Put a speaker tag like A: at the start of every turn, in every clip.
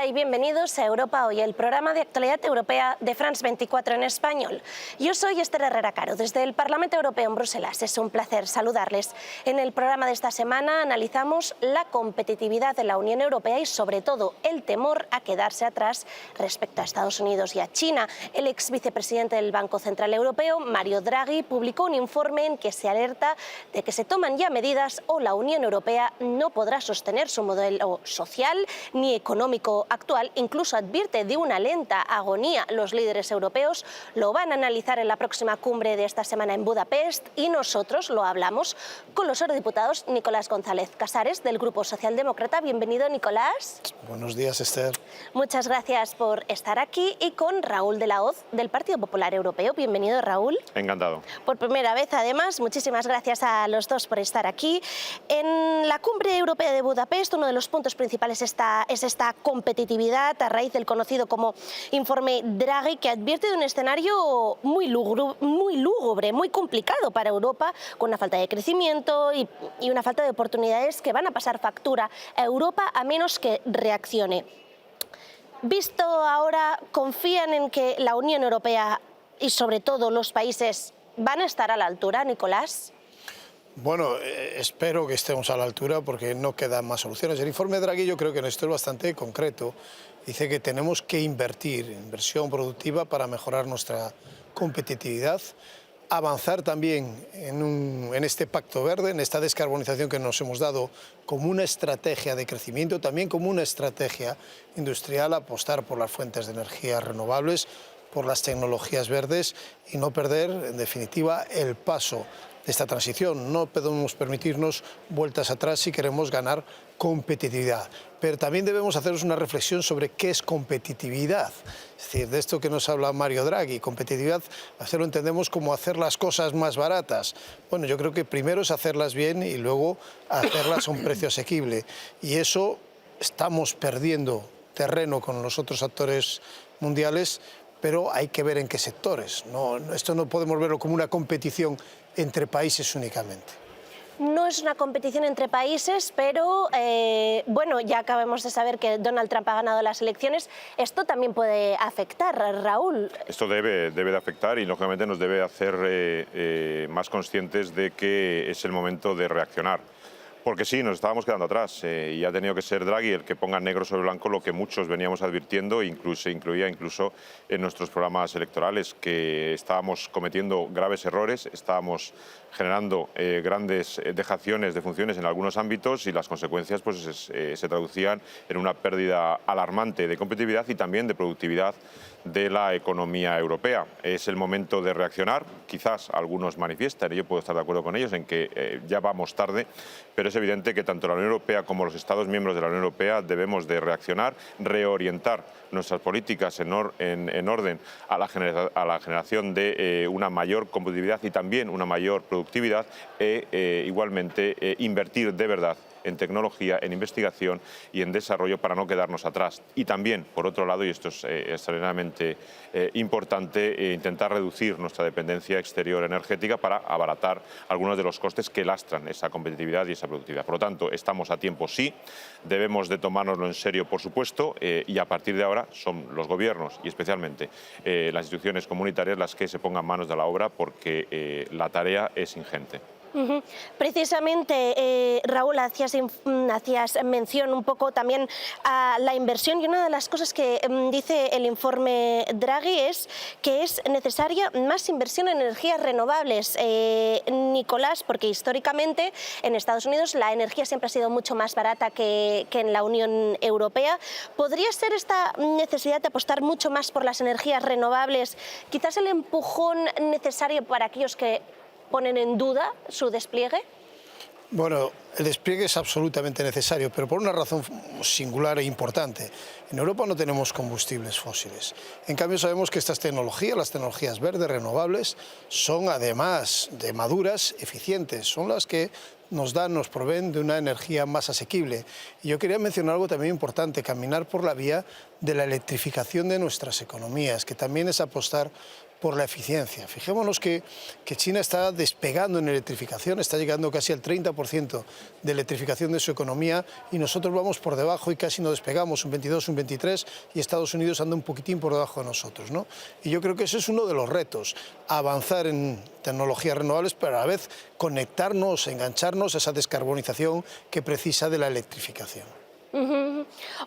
A: Hola y bienvenidos a Europa Hoy, el programa de actualidad europea de France 24 en español. Yo soy Esther Herrera Caro, desde el Parlamento Europeo en Bruselas. Es un placer saludarles. En el programa de esta semana analizamos la competitividad de la Unión Europea y sobre todo el temor a quedarse atrás respecto a Estados Unidos y a China. El ex vicepresidente del Banco Central Europeo, Mario Draghi, publicó un informe en que se alerta de que se toman ya medidas o la Unión Europea no podrá sostener su modelo social ni económico actual. Incluso advierte de una lenta agonía. Los líderes europeos lo van a analizar en la próxima cumbre de esta semana en Budapest y nosotros lo hablamos con los eurodiputados Nicolás González Casares del Grupo Socialdemócrata. Bienvenido, Nicolás.
B: Buenos días, Esther.
A: Muchas gracias por estar aquí, y con Raúl de la Hoz del Partido Popular Europeo. Bienvenido, Raúl.
C: Encantado.
A: Por primera vez, además, muchísimas gracias a los dos por estar aquí. En la cumbre europea de Budapest, uno de los puntos principales es esta competitividad a raíz del conocido como informe Draghi, que advierte de un escenario muy lúgubre, muy complicado para Europa, con una falta de crecimiento y una falta de oportunidades que van a pasar factura a Europa a menos que reaccione. Visto ahora, ¿confían en que la Unión Europea y sobre todo los países van a estar a la altura, Nicolás?
B: Bueno, espero que estemos a la altura porque no quedan más soluciones. El informe de Draghi yo creo que en esto es bastante concreto. Dice que tenemos que invertir, inversión productiva para mejorar nuestra competitividad, avanzar también en este pacto verde, en esta descarbonización que nos hemos dado como una estrategia de crecimiento, también como una estrategia industrial, apostar por las fuentes de energía renovables, por las tecnologías verdes y no perder, en definitiva, el paso de esta transición. No podemos permitirnos vueltas atrás si queremos ganar competitividad. Pero también debemos hacernos una reflexión sobre qué es competitividad. Es decir, de esto que nos habla Mario Draghi, competitividad, así lo entendemos como hacer las cosas más baratas. Bueno, yo creo que primero es hacerlas bien y luego hacerlas a un precio asequible. Y eso estamos perdiendo terreno con los otros actores mundiales, pero hay que ver en qué sectores. Esto no podemos verlo como una competición entre países únicamente.
A: No es una competición entre países, pero bueno, ya acabamos de saber que Donald Trump ha ganado las elecciones. Esto también puede afectar, Raúl.
C: Esto debe de afectar y, lógicamente, nos debe hacer más conscientes de que es el momento de reaccionar. Porque sí, nos estábamos quedando atrás y ha tenido que ser Draghi el que ponga negro sobre blanco lo que muchos veníamos advirtiendo, incluía incluso en nuestros programas electorales, que estábamos cometiendo graves errores, estábamos generando grandes dejaciones de funciones en algunos ámbitos y las consecuencias pues, se traducían en una pérdida alarmante de competitividad y también de productividad de la economía europea. Es el momento de reaccionar. Quizás algunos manifiestan, y yo puedo estar de acuerdo con ellos, en que ya vamos tarde, pero es evidente que tanto la Unión Europea como los Estados miembros de la Unión Europea debemos de reaccionar, reorientar nuestras políticas en orden a la generación de una mayor competitividad y también una mayor productividad igualmente invertir de verdad en tecnología, en investigación y en desarrollo para no quedarnos atrás. Y también, por otro lado, y esto es extraordinariamente importante, intentar reducir nuestra dependencia exterior energética para abaratar algunos de los costes que lastran esa competitividad y esa productividad. Por lo tanto, estamos a tiempo, sí, debemos de tomárnoslo en serio, por supuesto, y a partir de ahora son los gobiernos y especialmente las instituciones comunitarias las que se pongan manos de la obra porque la tarea es ingente.
A: Precisamente, Raúl, hacías mención un poco también a la inversión, y una de las cosas que dice el informe Draghi es que es necesaria más inversión en energías renovables. Nicolás, porque históricamente en Estados Unidos la energía siempre ha sido mucho más barata que en la Unión Europea. ¿Podría ser esta necesidad de apostar mucho más por las energías renovables quizás el empujón necesario para aquellos que ponen en duda su despliegue?
B: Bueno, el despliegue es absolutamente necesario, pero por una razón singular e importante. En Europa no tenemos combustibles fósiles. En cambio, sabemos que estas tecnologías, las tecnologías verdes, renovables, son además de maduras, eficientes. Son las que nos proveen de una energía más asequible. Y yo quería mencionar algo también importante, caminar por la vía de la electrificación de nuestras economías, que también es apostar por la eficiencia. Fijémonos que China está despegando en electrificación, está llegando casi al 30% de electrificación de su economía y nosotros vamos por debajo y casi no despegamos, un 22, un 23, y Estados Unidos anda un poquitín por debajo de nosotros, ¿no? Y yo creo que ese es uno de los retos, avanzar en tecnologías renovables, pero a la vez conectarnos, engancharnos a esa descarbonización que precisa de la electrificación.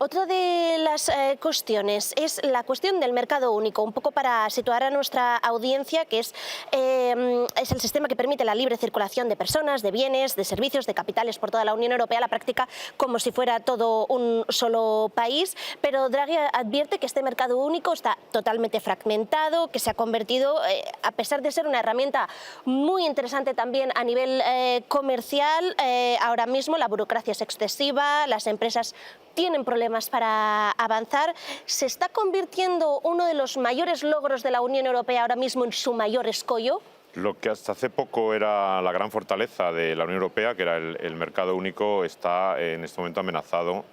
A: Otra de las cuestiones es la cuestión del mercado único, un poco para situar a nuestra audiencia, que es el sistema que permite la libre circulación de personas, de bienes, de servicios, de capitales por toda la Unión Europea, a la práctica como si fuera todo un solo país, pero Draghi advierte que este mercado único está totalmente fragmentado, que se ha convertido, a pesar de ser una herramienta muy interesante también a nivel comercial, ahora mismo la burocracia es excesiva, las empresas tienen problemas para avanzar. ¿Se está convirtiendo uno de los mayores logros de la Unión Europea ahora mismo en su mayor escollo?
C: Lo que hasta hace poco era la gran fortaleza de la Unión Europea, que era el mercado único, está en este momento amenazado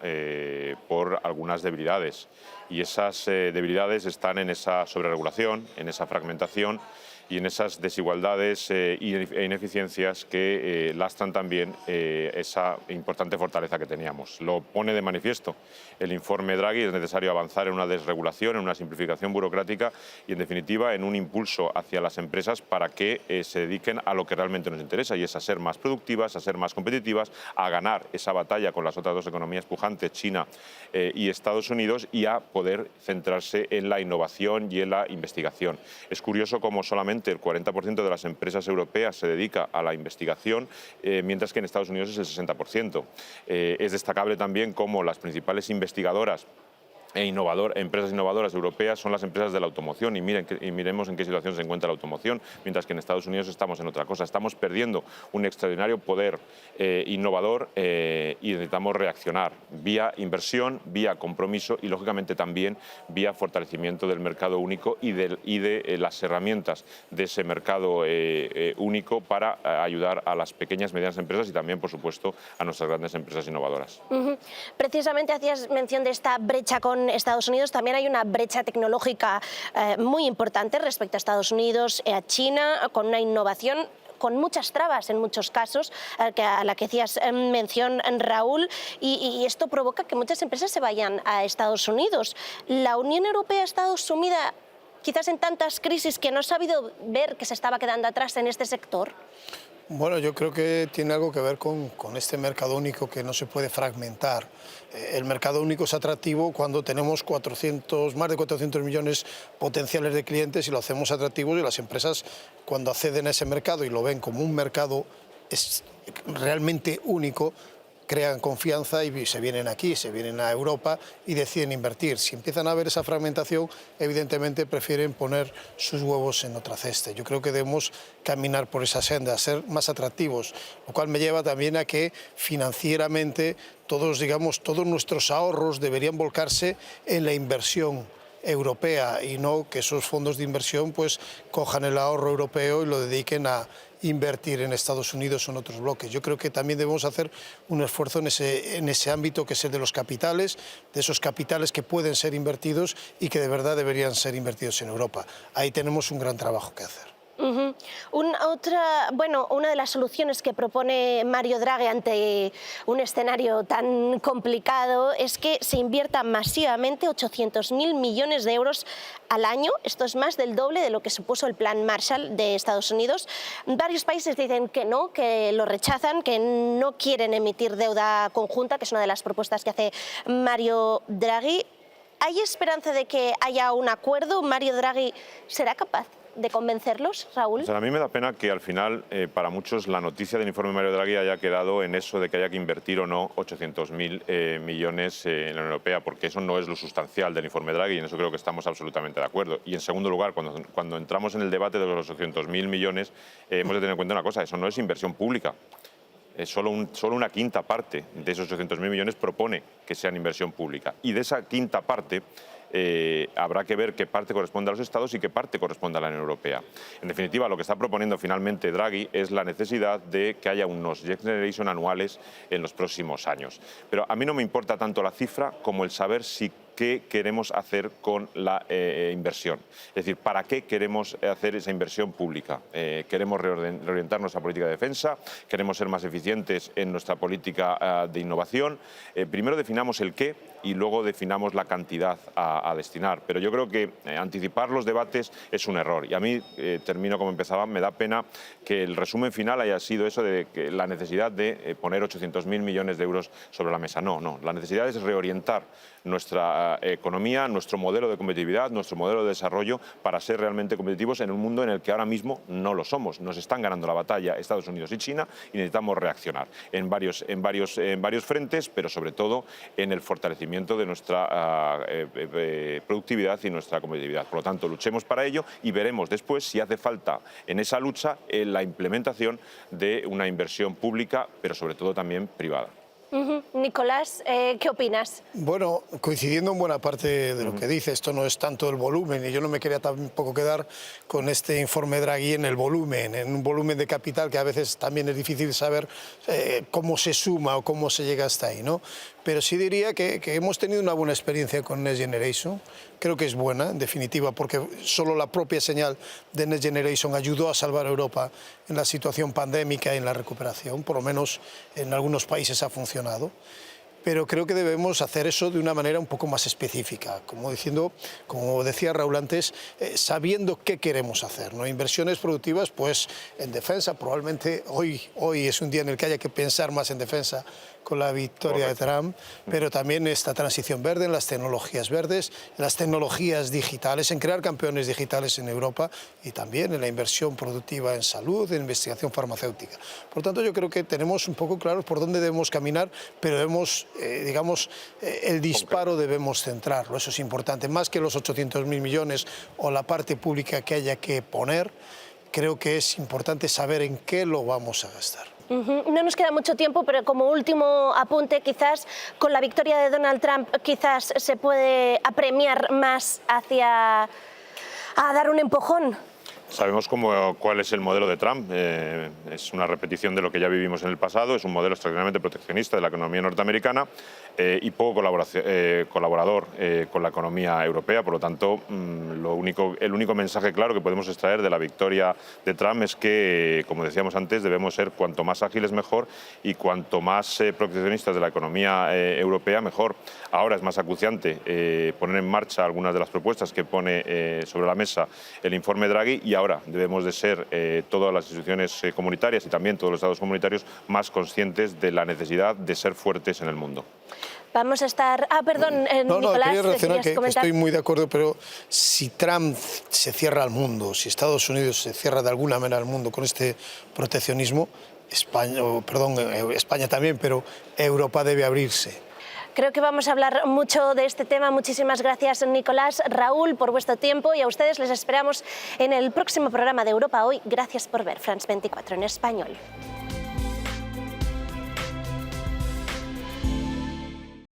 C: por algunas debilidades. Y esas debilidades están en esa sobreregulación, en esa fragmentación y en esas desigualdades e ineficiencias que lastran también esa importante fortaleza que teníamos. Lo pone de manifiesto el informe Draghi: es necesario avanzar en una desregulación, en una simplificación burocrática y, en definitiva, en un impulso hacia las empresas para que se dediquen a lo que realmente nos interesa, y es a ser más productivas, a ser más competitivas, a ganar esa batalla con las otras dos economías pujantes, China y Estados Unidos, y a poder centrarse en la innovación y en la investigación. Es curioso cómo solamente el 40% de las empresas europeas se dedica a la investigación, mientras que en Estados Unidos es el 60%. Es destacable también cómo las principales investigadoras empresas innovadoras europeas son las empresas de la automoción, y miremos en qué situación se encuentra la automoción, mientras que en Estados Unidos estamos en otra cosa. Estamos perdiendo un extraordinario poder innovador y necesitamos reaccionar vía inversión, vía compromiso y, lógicamente, también vía fortalecimiento del mercado único y de las herramientas de ese mercado único para ayudar a las pequeñas y medianas empresas y también, por supuesto, a nuestras grandes empresas innovadoras.
A: Precisamente hacías mención de esta brecha con Estados Unidos. También hay una brecha tecnológica muy importante respecto a Estados Unidos, a China, con una innovación con muchas trabas en muchos casos, a la que hacías mención, Raúl, y esto provoca que muchas empresas se vayan a Estados Unidos. ¿La Unión Europea ha estado sumida quizás en tantas crisis que no ha sabido ver que se estaba quedando atrás en este sector?
B: Bueno, yo creo que tiene algo que ver con este mercado único que no se puede fragmentar. El mercado único es atractivo cuando tenemos más de 400 millones potenciales de clientes y lo hacemos atractivo, y las empresas, cuando acceden a ese mercado y lo ven como un mercado realmente único, crean confianza y se vienen aquí, se vienen a Europa y deciden invertir. Si empiezan a ver esa fragmentación, evidentemente prefieren poner sus huevos en otra cesta. Yo creo que debemos caminar por esa senda, ser más atractivos, lo cual me lleva también a que financieramente todos nuestros ahorros deberían volcarse en la inversión europea y no que esos fondos de inversión pues cojan el ahorro europeo y lo dediquen a invertir en Estados Unidos o en otros bloques. Yo creo que también debemos hacer un esfuerzo en ese ámbito, que es el de los capitales, de esos capitales que pueden ser invertidos y que de verdad deberían ser invertidos en Europa. Ahí tenemos un gran trabajo que hacer. Una de las soluciones que propone Mario Draghi ante un escenario tan complicado es que se invierta masivamente 800.000 millones de euros al año. Esto es más del doble de lo que supuso el Plan Marshall de Estados Unidos. Varios países dicen que no, que lo rechazan, que no quieren emitir deuda conjunta, que es una de las propuestas que hace Mario Draghi. ¿Hay esperanza de que haya un acuerdo? ¿Mario Draghi será capaz de convencerlos, Raúl?
C: Pues a mí me da pena que al final, para muchos, la noticia del informe de Mario Draghi haya quedado en eso de que haya que invertir o no 800.000 millones en la Unión Europea, porque eso no es lo sustancial del informe Draghi, y en eso creo que estamos absolutamente de acuerdo. Y en segundo lugar, cuando entramos en el debate de los 800.000 millones, hemos de tener en cuenta una cosa: eso no es inversión pública. Solo una quinta parte de esos 800.000 millones propone que sean inversión pública. Y de esa quinta parte habrá que ver qué parte corresponde a los Estados y qué parte corresponde a la Unión Europea. En definitiva, lo que está proponiendo finalmente Draghi es la necesidad de que haya unos Next Generation anuales en los próximos años. Pero a mí no me importa tanto la cifra como el saber si qué queremos hacer con la inversión. Es decir, ¿para qué queremos hacer esa inversión pública? ¿Queremos reorientar nuestra política de defensa? ¿Queremos ser más eficientes en nuestra política de innovación? Primero definamos el qué y luego definamos la cantidad a destinar. Pero yo creo que anticipar los debates es un error. Y a mí, termino como empezaba, me da pena que el resumen final haya sido eso de que la necesidad de poner 800.000 millones de euros sobre la mesa. No, no. La necesidad es reorientar nuestra economía, nuestro modelo de competitividad, nuestro modelo de desarrollo para ser realmente competitivos en un mundo en el que ahora mismo no lo somos. Nos están ganando la batalla Estados Unidos y China y necesitamos reaccionar en varios frentes, pero sobre todo en el fortalecimiento de nuestra productividad y nuestra competitividad. Por lo tanto, luchemos para ello y veremos después si hace falta en esa lucha la implementación de una inversión pública, pero sobre todo también privada.
A: Nicolás, ¿qué opinas?
B: Bueno, coincidiendo en buena parte de lo que dice, esto no es tanto el volumen, y yo no me quería tampoco quedar con este informe Draghi en el volumen, en un volumen de capital que a veces también es difícil saber cómo se suma o cómo se llega hasta ahí, ¿no? Pero sí diría que hemos tenido una buena experiencia con Next Generation, creo que es buena, en definitiva, porque solo la propia señal de Next Generation ayudó a salvar a Europa en la situación pandémica y en la recuperación, por lo menos en algunos países ha funcionado. Pero creo que debemos hacer eso de una manera un poco más específica, como decía Raúl antes, sabiendo qué queremos hacer, ¿no? Inversiones productivas, pues en defensa, probablemente hoy es un día en el que haya que pensar más en defensa con la victoria de Trump, pero también esta transición verde, en las tecnologías verdes, en las tecnologías digitales, en crear campeones digitales en Europa y también en la inversión productiva en salud, en investigación farmacéutica. Por tanto, yo creo que tenemos un poco claros por dónde debemos caminar, pero debemos, el disparo debemos centrarlo, eso es importante. Más que los 800.000 millones o la parte pública que haya que poner, creo que es importante saber en qué lo vamos a gastar.
A: No nos queda mucho tiempo, pero como último apunte, quizás con la victoria de Donald Trump quizás se puede apremiar más a dar un empujón.
C: Sabemos cuál es el modelo de Trump. Es una repetición de lo que ya vivimos en el pasado. Es un modelo extraordinariamente proteccionista de la economía norteamericana y poco colaborador con la economía europea. Por lo tanto, el único mensaje claro que podemos extraer de la victoria de Trump es que, como decíamos antes, debemos ser cuanto más ágiles mejor y cuanto más proteccionistas de la economía europea mejor. Ahora es más acuciante poner en marcha algunas de las propuestas que pone sobre la mesa el informe Draghi y ahora debemos de ser todas las instituciones comunitarias y también todos los estados comunitarios más conscientes de la necesidad de ser fuertes en el mundo.
A: Vamos a estar... Nicolás,
B: quería reaccionar que estoy muy de acuerdo, pero si Trump se cierra al mundo, si Estados Unidos se cierra de alguna manera al mundo con este proteccionismo, España también, pero Europa debe abrirse.
A: Creo que vamos a hablar mucho de este tema. Muchísimas gracias, Nicolás, Raúl, por vuestro tiempo y a ustedes les esperamos en el próximo programa de Europa Hoy. Gracias por ver France 24 en español.